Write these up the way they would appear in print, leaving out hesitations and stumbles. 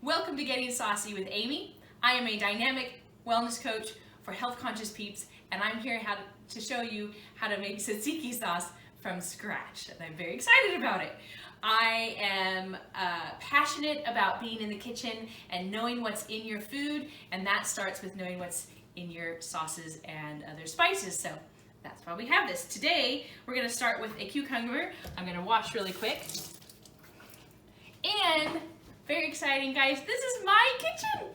Welcome to Getting Saucy with Amy. I am a dynamic wellness coach for health conscious peeps, and I'm here to show you how to make tzatziki sauce from scratch, and I'm very excited about it. I am passionate about being in the kitchen and knowing what's in your food, and that starts with knowing what's in your sauces and other spices. So that's why we have this. Today, we're gonna start with a cucumber. I'm gonna wash really quick. And very exciting, guys, this is my kitchen.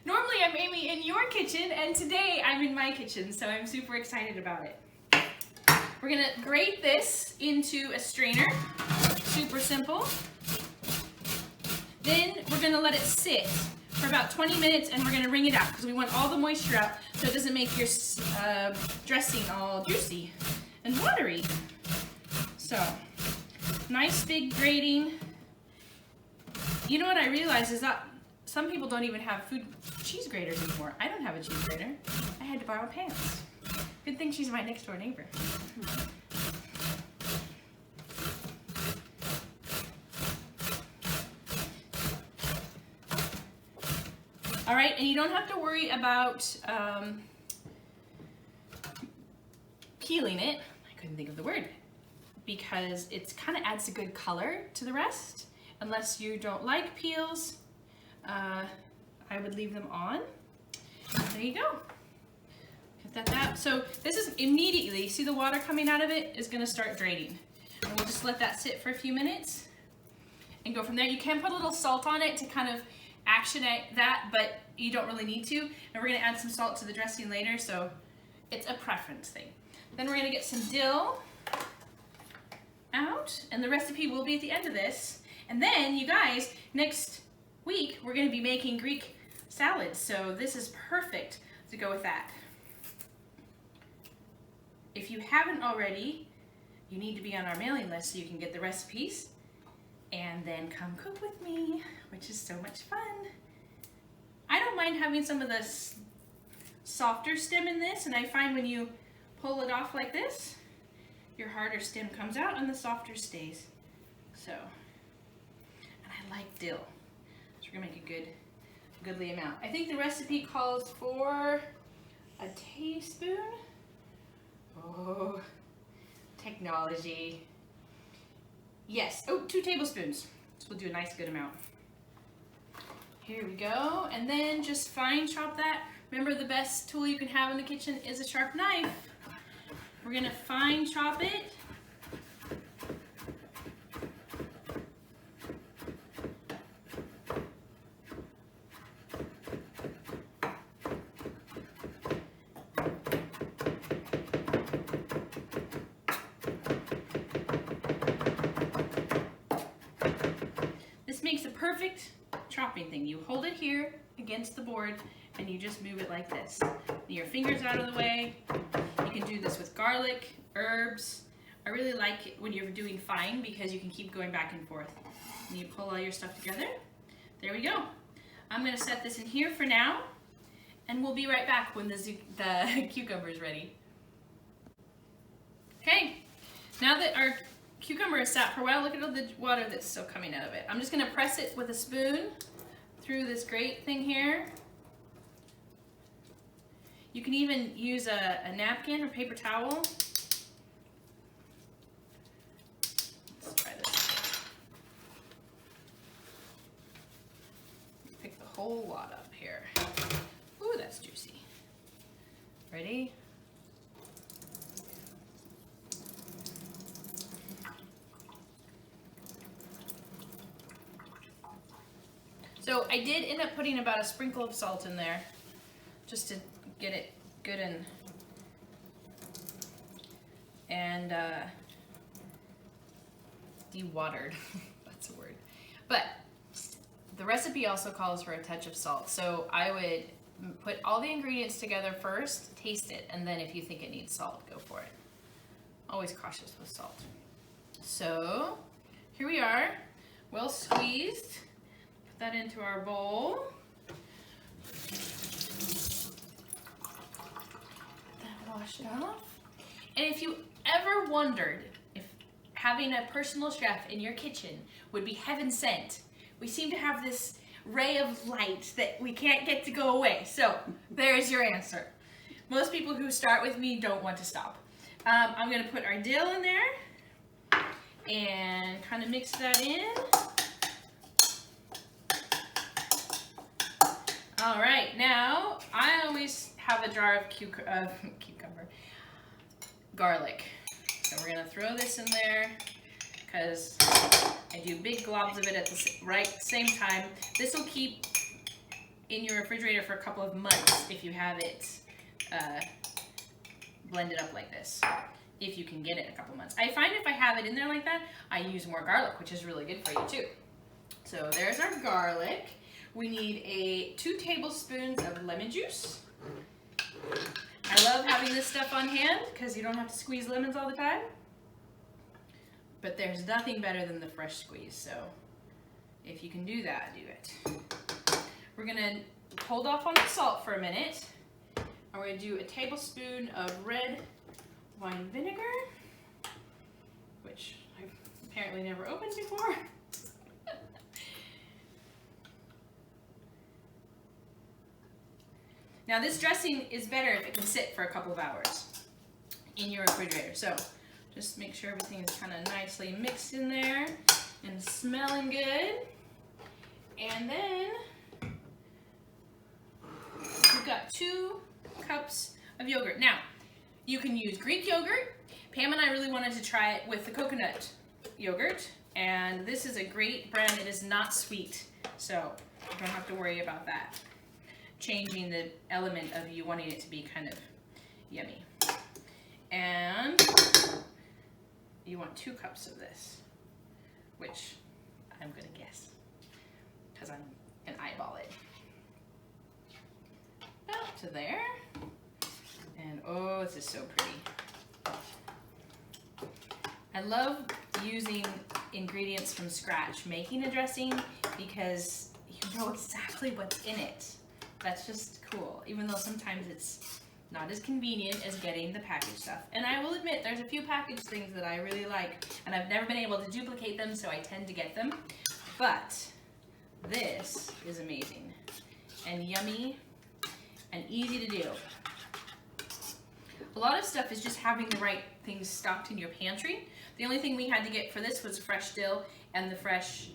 Normally I'm Amy in your kitchen, and today I'm in my kitchen, so I'm super excited about it. We're gonna grate this into a strainer, super simple. Then we're gonna let it sit for about 20 minutes, and we're gonna wring it out because we want all the moisture out so it doesn't make your dressing all juicy and watery. So, nice big grating. You know what I realized is that some people don't even have cheese graters anymore. I don't have a cheese grater. I had to borrow Pam's. Good thing she's my next door neighbor. All right, and you don't have to worry about peeling it. I couldn't think of the word, because it kind of adds a good color to the rest. Unless you don't like peels, I would leave them on. There you go. Get that out. So this is immediately, see the water coming out of it is gonna start draining. And we'll just let that sit for a few minutes and go from there. You can put a little salt on it to kind of actionate that, but you don't really need to. And we're gonna add some salt to the dressing later, so it's a preference thing. Then we're gonna get some dill out, and the recipe will be at the end of this. And then, you guys, next week, we're gonna be making Greek salads, so this is perfect to go with that. If you haven't already, you need to be on our mailing list so you can get the recipes and then come cook with me, which is so much fun. I don't mind having some of the softer stem in this, and I find when you pull it off like this, your harder stem comes out and the softer stays. So, and I like dill, so we're gonna make a goodly amount. I think the recipe calls for a teaspoon. Oh, technology. Yes, 2 tablespoons. So we'll do a nice good amount. Here we go, and then just fine chop that. Remember, the best tool you can have in the kitchen is a sharp knife. We're gonna fine chop it. This makes a perfect chopping thing. You hold it here against the board and you just move it like this. Your fingers out of the way. You can do this with garlic, herbs. I really like it when you're doing fine because you can keep going back and forth. And you pull all your stuff together. There we go. I'm gonna set this in here for now, and we'll be right back when the cucumber is ready. Okay, now that our cucumber is sat for a while, look at all the water that's still coming out of it. I'm just gonna press it with a spoon through this grate thing here. You can even use a napkin or paper towel. Let's try this. Pick the whole lot up here. Ooh, that's juicy. Ready? So I did end up putting about a sprinkle of salt in there just to get it good and de-watered. That's a word. But the recipe also calls for a touch of salt. So I would put all the ingredients together first, taste it, and then if you think it needs salt, go for it. Always cautious with salt. So here we are, well squeezed. Put that into our bowl. Washed off. And if you ever wondered if having a personal chef in your kitchen would be heaven sent, we seem to have this ray of light that we can't get to go away. So there's your answer. Most people who start with me don't want to stop. I'm gonna put our dill in there and kind of mix that in. All right, now I always have a jar of garlic. So we're gonna throw this in there because I do big globs of it at the same time. This will keep in your refrigerator for a couple of months if you have it blended up like this, if you can get it in a couple months. I find if I have it in there like that, I use more garlic, which is really good for you too. So there's our garlic. We need 2 tablespoons of lemon juice. I love having this stuff on hand because you don't have to squeeze lemons all the time. But there's nothing better than the fresh squeeze, so if you can do that, do it. We're gonna hold off on the salt for a minute. And we're gonna do a tablespoon of red wine vinegar, which I've apparently never opened before. Now this dressing is better if it can sit for a couple of hours in your refrigerator. So just make sure everything is kind of nicely mixed in there and smelling good. And then we've got 2 cups of yogurt. Now, you can use Greek yogurt. Pam and I really wanted to try it with the coconut yogurt. And this is a great brand. It is not sweet, so you don't have to worry about that. Changing the element of you wanting it to be kind of yummy. And you want 2 cups of this, which I'm gonna guess, because I'm an eyeball it. About to there. And oh, this is so pretty. I love using ingredients from scratch, making a dressing, because you know exactly what's in it. That's just cool, even though sometimes it's not as convenient as getting the packaged stuff. And I will admit, there's a few packaged things that I really like, and I've never been able to duplicate them, so I tend to get them. But this is amazing and yummy and easy to do. A lot of stuff is just having the right things stocked in your pantry. The only thing we had to get for this was fresh dill and the fresh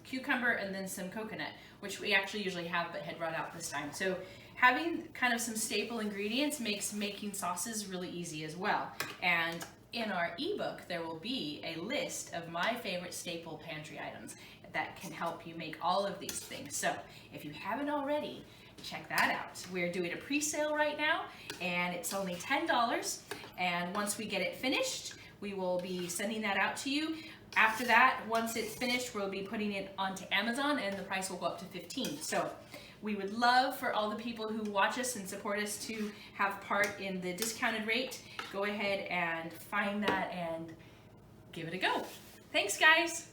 cucumber and then some coconut, which we actually usually have but had run out this time. So having kind of some staple ingredients makes making sauces really easy as well. And in our ebook, there will be a list of my favorite staple pantry items that can help you make all of these things. So if you haven't already, check that out. We're doing a pre-sale right now, and it's only $10. And once we get it finished, we will be sending that out to you. After that, once it's finished, we'll be putting it onto Amazon, and the price will go up to $15. So we would love for all the people who watch us and support us to have part in the discounted rate. Go ahead and find that and give it a go. Thanks, guys.